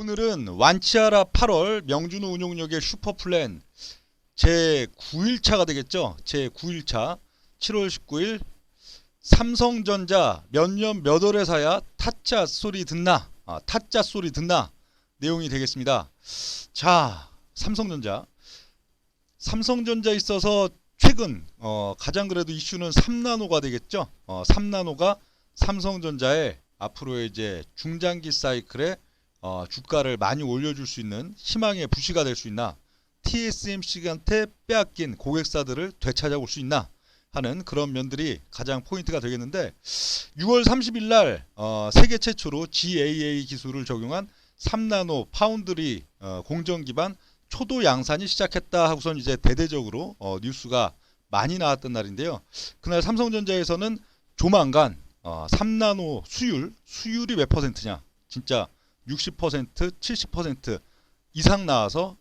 오늘은 완치하라 8월 명준우 운용력의 슈퍼플랜 제 9일차가 되겠죠. 제 9일차 7월 19일 삼성전자 몇 년 몇 월에 사야 타짜 소리 듣나 타짜 소리 듣나 내용이 되겠습니다. 자, 삼성전자에 있어서 최근 가장 그래도 이슈는 3나노가 되겠죠. 3나노가 삼성전자의 앞으로의 이제 중장기 사이클에 주가를 많이 올려줄 수 있는 희망의 부시가 될 수 있나, TSMC한테 빼앗긴 고객사들을 되찾아올 수 있나 하는 그런 면들이 가장 포인트가 되겠는데, 6월 30일 날 세계 최초로 GAA 기술을 적용한 3나노 파운드리 공정 기반 초도 양산이 시작했다 하고선 이제 대대적으로 뉴스가 많이 나왔던 날인데요. 그날 삼성전자에서는 조만간 3나노 수율이 몇 퍼센트냐, 진짜 60%, 70% 이상 나와서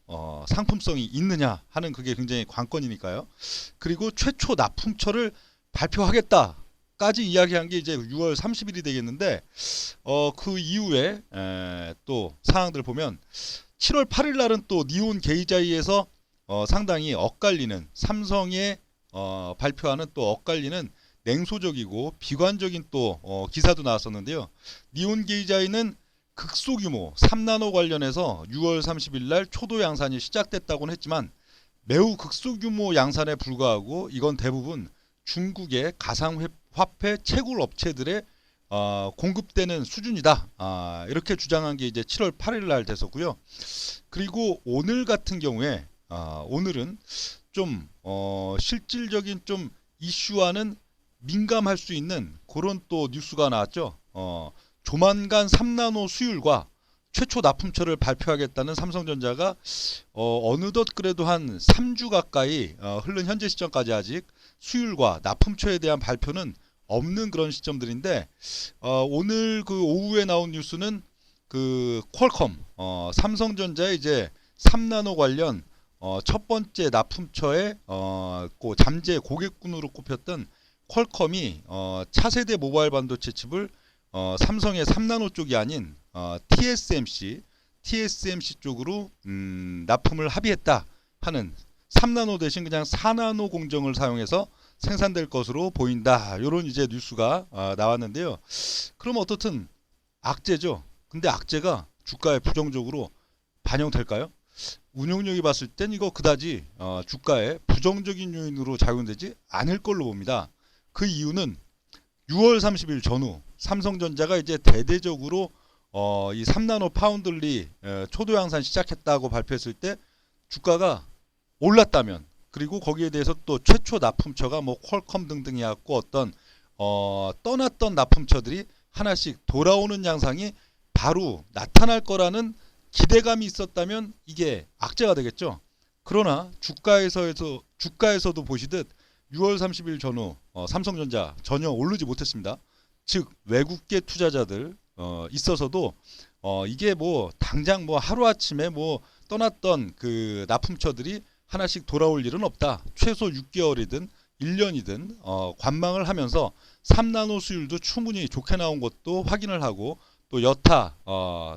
상품성이 있느냐 하는 그게 굉장히 관건이니까요. 그리고 최초 납품처를 발표하겠다까지 이야기한 게 이제 6월 30일이 되겠는데, 그 이후에 또 상황들 보면 7월 8일 날은 또 니온 게이자이에서 상당히 엇갈리는, 삼성의 발표하는 또 엇갈리는 냉소적이고 비관적인 또 기사도 나왔었는데요. 니온 게이자이는 극소규모 3나노 관련해서 6월 30일 날 초도 양산이 시작됐다고는 했지만 매우 극소규모 양산에 불과하고 이건 대부분 중국의 가상화폐 채굴 업체들의 공급되는 수준이다, 이렇게 주장한 게 이제 7월 8일 날 됐었고요. 그리고 오늘 같은 경우에 오늘은 좀 실질적인 좀 이슈와는 민감할 수 있는 그런 또 뉴스가 나왔죠. 조만간 3나노 수율과 최초 납품처를 발표하겠다는 삼성전자가 어느덧 그래도 한 3주 가까이 흐른 현재 시점까지 아직 수율과 납품처에 대한 발표는 없는 그런 시점들인데, 오늘 그 오후에 나온 뉴스는 그 퀄컴 삼성전자의 이제 3나노 관련 첫 번째 납품처에 그 잠재 고객군으로 꼽혔던 퀄컴이 차세대 모바일 반도체 칩을 삼성의 3나노 쪽이 아닌 TSMC 쪽으로 납품을 합의했다 하는, 3나노 대신 그냥 4나노 공정을 사용해서 생산될 것으로 보인다, 이런 이제 뉴스가 나왔는데요. 그럼 어떻든 악재죠. 근데 악재가 주가에 부정적으로 반영될까요? 운용력이 봤을 땐 이거 그다지 주가에 부정적인 요인으로 작용되지 않을 걸로 봅니다. 그 이유는 6월 30일 전후 삼성전자가 이제 대대적으로 이 3나노 파운드리 초도 양산 시작했다고 발표했을 때 주가가 올랐다면, 그리고 거기에 대해서 또 최초 납품처가 뭐 퀄컴 등등이 갖고 어떤 떠났던 납품처들이 하나씩 돌아오는 양상이 바로 나타날 거라는 기대감이 있었다면 이게 악재가 되겠죠. 그러나 주가에서도 보시듯 6월 30일 전후 삼성전자 전혀 오르지 못했습니다. 즉 외국계 투자자들 있어서도 이게 뭐 당장 뭐 하루아침에 뭐 떠났던 그 납품처들이 하나씩 돌아올 일은 없다, 최소 6개월이든 1년이든 관망을 하면서 3나노 수율도 충분히 좋게 나온 것도 확인을 하고, 또 여타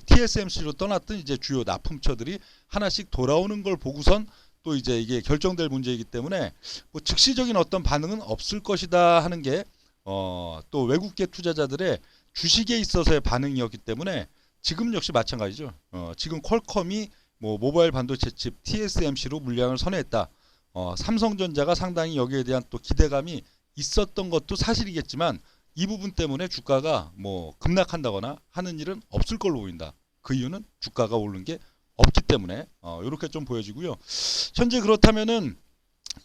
TSMC로 떠났던 이제 주요 납품처들이 하나씩 돌아오는 걸 보고선 또 이제 이게 결정될 문제이기 때문에 뭐 즉시적인 어떤 반응은 없을 것이다 하는 게 또 외국계 투자자들의 주식에 있어서의 반응이었기 때문에 지금 역시 마찬가지죠. 지금 퀄컴이 뭐 모바일 반도체 칩 TSMC로 물량을 선회했다. 삼성전자가 상당히 여기에 대한 또 기대감이 있었던 것도 사실이겠지만 이 부분 때문에 주가가 뭐 급락한다거나 하는 일은 없을 걸로 보인다. 그 이유는 주가가 오른 게 없기 때문에 이렇게 좀 보여지고요. 현재 그렇다면은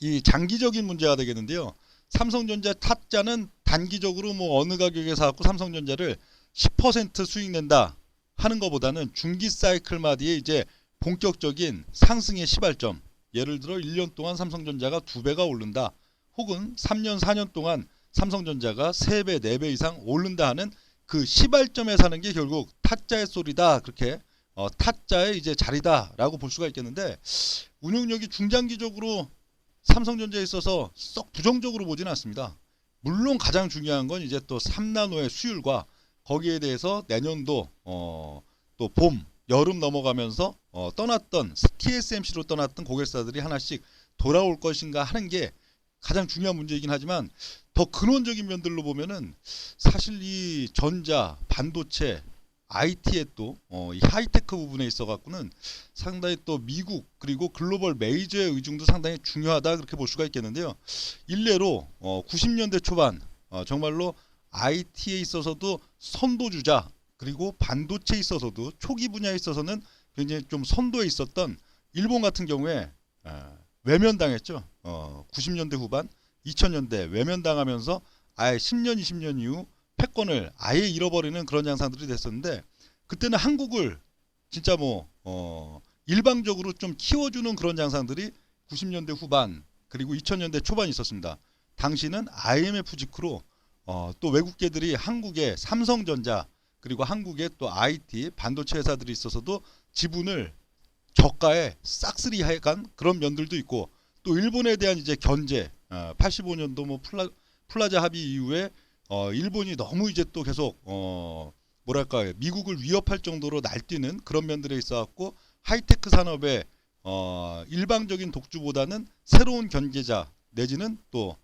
이 장기적인 문제가 되겠는데요. 삼성전자 타짜는 단기적으로 뭐 어느 가격에 사갖고 삼성전자를 10% 수익 낸다 하는 것보다는 중기 사이클마디에 이제 본격적인 상승의 시발점, 예를 들어 1년 동안 삼성전자가 2배가 오른다, 혹은 3년 4년 동안 삼성전자가 3배 4배 이상 오른다 하는 그 시발점에 사는 게 결국 타짜의 소리다, 그렇게 타짜의 이제 자리다라고 볼 수가 있겠는데, 운용력이 중장기적으로 삼성전자에 있어서 썩 부정적으로 보지는 않습니다. 물론 가장 중요한 건 이제 또 3나노의 수율과 거기에 대해서 내년도 또 봄, 여름 넘어가면서 떠났던 TSMC로 떠났던 고객사들이 하나씩 돌아올 것인가 하는 게 가장 중요한 문제이긴 하지만 더 근원적인 면들로 보면은 사실 이 전자, 반도체, IT에 또 이 하이테크 부분에 있어 갖고는 상당히 또 미국 그리고 글로벌 메이저의 의중도 상당히 중요하다 그렇게 볼 수가 있겠는데요. 일례로 90년대 초반 정말로 IT에 있어서도 선도주자 그리고 반도체에 있어서도 초기 분야에 있어서는 굉장히 좀 선도에 있었던 일본 같은 경우에 외면당했죠. 90년대 후반 2000년대 외면당하면서 아예 10년 20년 이후 패권을 아예 잃어버리는 그런 양상들이 됐었는데 그때는 한국을 진짜 뭐 일방적으로 좀 키워주는 그런 양상들이 90년대 후반 그리고 2000년대 초반에 있었습니다. 당시는 IMF 직후로 또 외국계들이 한국의 삼성전자 그리고 한국의 또 IT 반도체 회사들이 있어서도 지분을 저가에 싹쓸이 해간 그런 면들도 있고 또 일본에 대한 이제 견제 85년도 뭐 플라자 합의 이후에 일본이 너무 이제 또 계속 뭐랄까 미국을 위협할 정도로 날뛰는 그런 면들에 있어갖고 하이테크 산업의 일방적인 독주보다는 새로운 견제자 내지는 또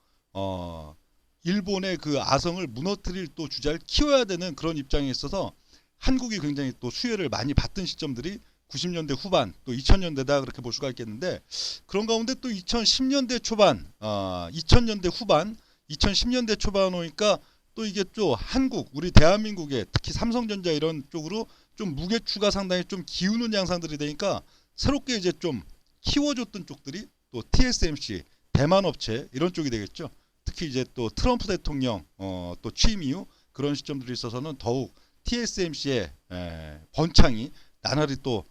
일본의 그 아성을 무너뜨릴 또 주자를 키워야 되는 그런 입장에 있어서 한국이 굉장히 또 수혜를 많이 받던 시점들이 90년대 후반 또 2000년대다 그렇게 볼 수가 있겠는데 그런 가운데 또 2010년대 초반 2000년대 후반 2010년대 초반 오니까 또 이게 또 한국 우리 대한민국의 특히 삼성전자 이런 쪽으로 좀 무게추가 상당히 좀 기우는 양상들이 되니까 새롭게 이제 좀 키워줬던 쪽들이 또 TSMC 대만 업체 이런 쪽이 되겠죠. 특히 이제 또 트럼프 대통령 또 취임 이후 그런 시점들이 있어서는 더욱 TSMC의 번창이 나날이 또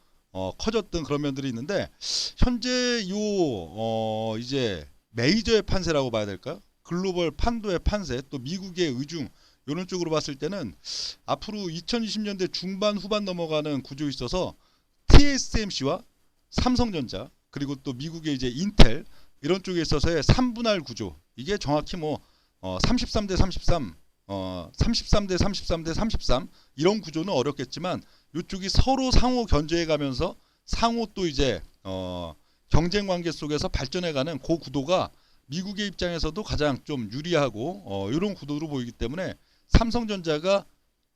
커졌던 그런 면들이 있는데 현재 요 이제 메이저의 판세라고 봐야 될까요? 글로벌 판도의 판세 또 미국의 의중 이런 쪽으로 봤을 때는 앞으로 2020년대 중반 후반 넘어가는 구조에 있어서 TSMC와 삼성전자 그리고 또 미국의 이제 인텔 이런 쪽에 있어서의 3분할 구조 이게 정확히 뭐 33대 33 33대 33대 33 이런 구조는 어렵겠지만 이쪽이 서로 상호 견제해 가면서 상호 또 이제 경쟁 관계 속에서 발전해가는 그 구도가 미국의 입장에서도 가장 좀 유리하고 이런 구도로 보이기 때문에 삼성전자가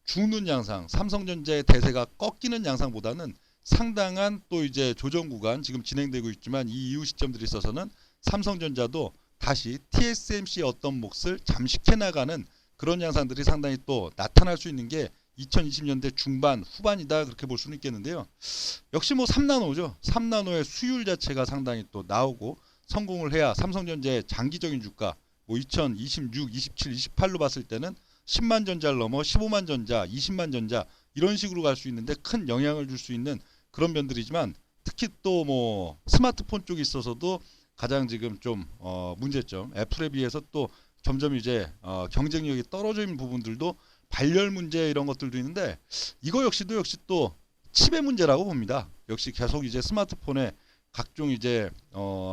죽는 양상, 삼성전자의 대세가 꺾이는 양상보다는 상당한 또 이제 조정 구간 지금 진행되고 있지만 이 이후 시점들이 있어서는 삼성전자도 다시 TSMC의 어떤 몫을 잠식해 나가는 그런 양상들이 상당히 또 나타날 수 있는 게 2020년대 중반 후반이다 그렇게 볼 수는 있겠는데요. 역시 뭐 3나노죠. 3나노의 수율 자체가 상당히 또 나오고 성공을 해야 삼성전자의 장기적인 주가 뭐 2026, 27, 28로 봤을 때는 10만 전자를 넘어 15만 전자, 20만 전자 이런 식으로 갈 수 있는데 큰 영향을 줄 수 있는 그런 면들이지만 특히 또 뭐 스마트폰 쪽에 있어서도 가장 지금 좀 문제점 애플에 비해서 또 점점 이제 경쟁력이 떨어져 있는 부분들도 발열 문제 이런 것들도 있는데 이거 역시 또 칩의 문제라고 봅니다. 역시 계속 이제 스마트폰의 각종 이제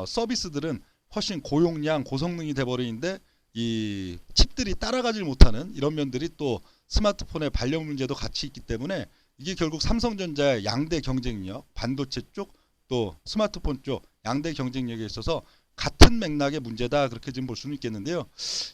서비스들은 훨씬 고용량 고성능이 돼버리는데 이 칩들이 따라가질 못하는 이런 면들이 또 스마트폰의 발열 문제도 같이 있기 때문에 이게 결국 삼성전자의 양대 경쟁력 반도체 쪽 또 스마트폰 쪽 양대 경쟁력에 있어서 같은 맥락의 문제다 그렇게 지금 볼 수는 있겠는데요.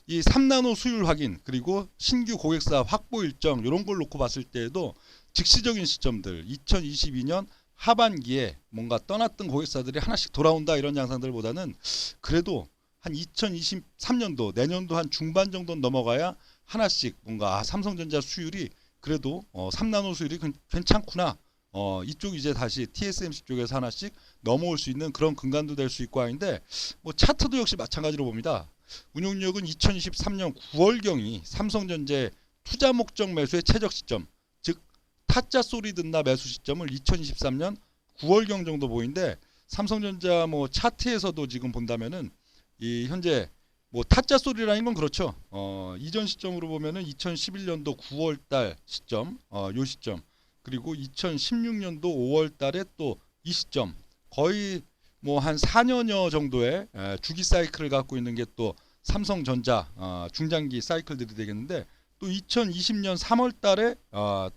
이 3나노 수율 확인 그리고 신규 고객사 확보 일정 이런 걸 놓고 봤을 때에도 즉시적인 시점들 2022년 하반기에 뭔가 떠났던 고객사들이 하나씩 돌아온다 이런 양상들보다는 그래도 한 2023년도 내년도 한 중반 정도 넘어가야 하나씩 뭔가 삼성전자 수율이 그래도 3나노 수율이 괜찮구나. 이쪽 이제 다시 TSMC 쪽에서 하나씩 넘어올 수 있는 그런 근간도 될 수 있고 하는데 뭐 차트도 역시 마찬가지로 봅니다. 운용력은 2023년 9월경이 삼성전자의 투자 목적 매수의 최적 시점 즉 타짜 소리 듣나 매수 시점을 2023년 9월경 정도 보이는데 삼성전자 뭐 차트에서도 지금 본다면은 이 현재 뭐 타짜 소리라는 건 그렇죠. 이전 시점으로 보면은 2011년도 9월달 시점, 요 시점 그리고 2016년도 5월달에 또 이 시점 거의 뭐 한 4년여 정도의 주기 사이클을 갖고 있는 게 또 삼성전자 중장기 사이클들이 되겠는데 또 2020년 3월달에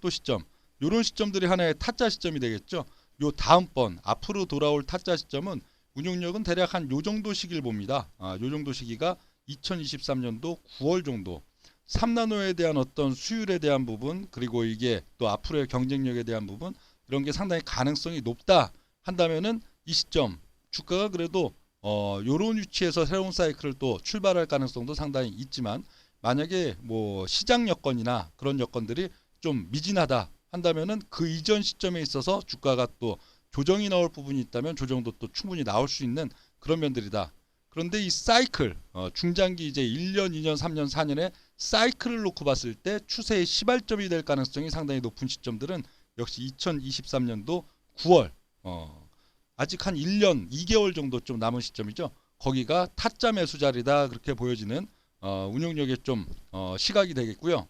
또 시점 이런 시점들이 하나의 타짜 시점이 되겠죠. 요 다음번 앞으로 돌아올 타짜 시점은 운용력은 대략 한 요 정도 시기를 봅니다. 요 정도 시기가 2023년도 9월 정도. 3나노에 대한 어떤 수율에 대한 부분, 그리고 이게 또 앞으로의 경쟁력에 대한 부분, 이런 게 상당히 가능성이 높다 한다면은 이 시점 주가가 그래도 요런 위치에서 새로운 사이클을 또 출발할 가능성도 상당히 있지만, 만약에 뭐 시장 여건이나 그런 여건들이 좀 미진하다 한다면은 그 이전 시점에 있어서 주가가 또 조정이 나올 부분이 있다면 조정도 또 충분히 나올 수 있는 그런 면들이다. 그런데 이 사이클 중장기 이제 1년, 2년, 3년, 4년의 사이클을 놓고 봤을 때 추세의 시발점이 될 가능성이 상당히 높은 시점들은 역시 2023년도 9월 아직 한 1년 2개월 정도 좀 남은 시점이죠. 거기가 타짜 매수 자리다 그렇게 보여지는 운용력의 좀 시각이 되겠고요.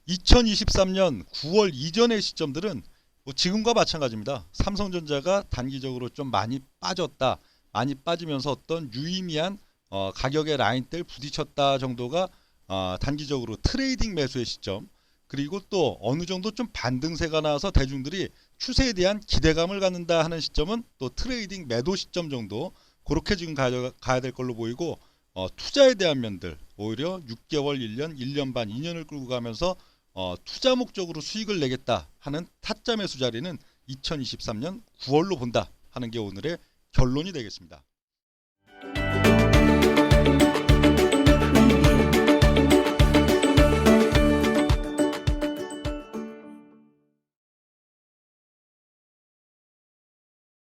2023년 9월 이전의 시점들은 뭐 지금과 마찬가지입니다. 삼성전자가 단기적으로 좀 많이 빠졌다. 많이 빠지면서 어떤 유의미한 가격의 라인대를 부딪혔다 정도가 단기적으로 트레이딩 매수의 시점. 그리고 또 어느 정도 좀 반등세가 나와서 대중들이 추세에 대한 기대감을 갖는다 하는 시점은 또 트레이딩 매도 시점 정도. 그렇게 지금 가야 될 걸로 보이고, 투자에 대한 면들 오히려 6개월, 1년, 1년 반, 2년을 끌고 가면서 투자 목적으로 수익을 내겠다 하는 타짜 매수 자리는 2023년 9월로 본다 하는 게 오늘의 결론이 되겠습니다.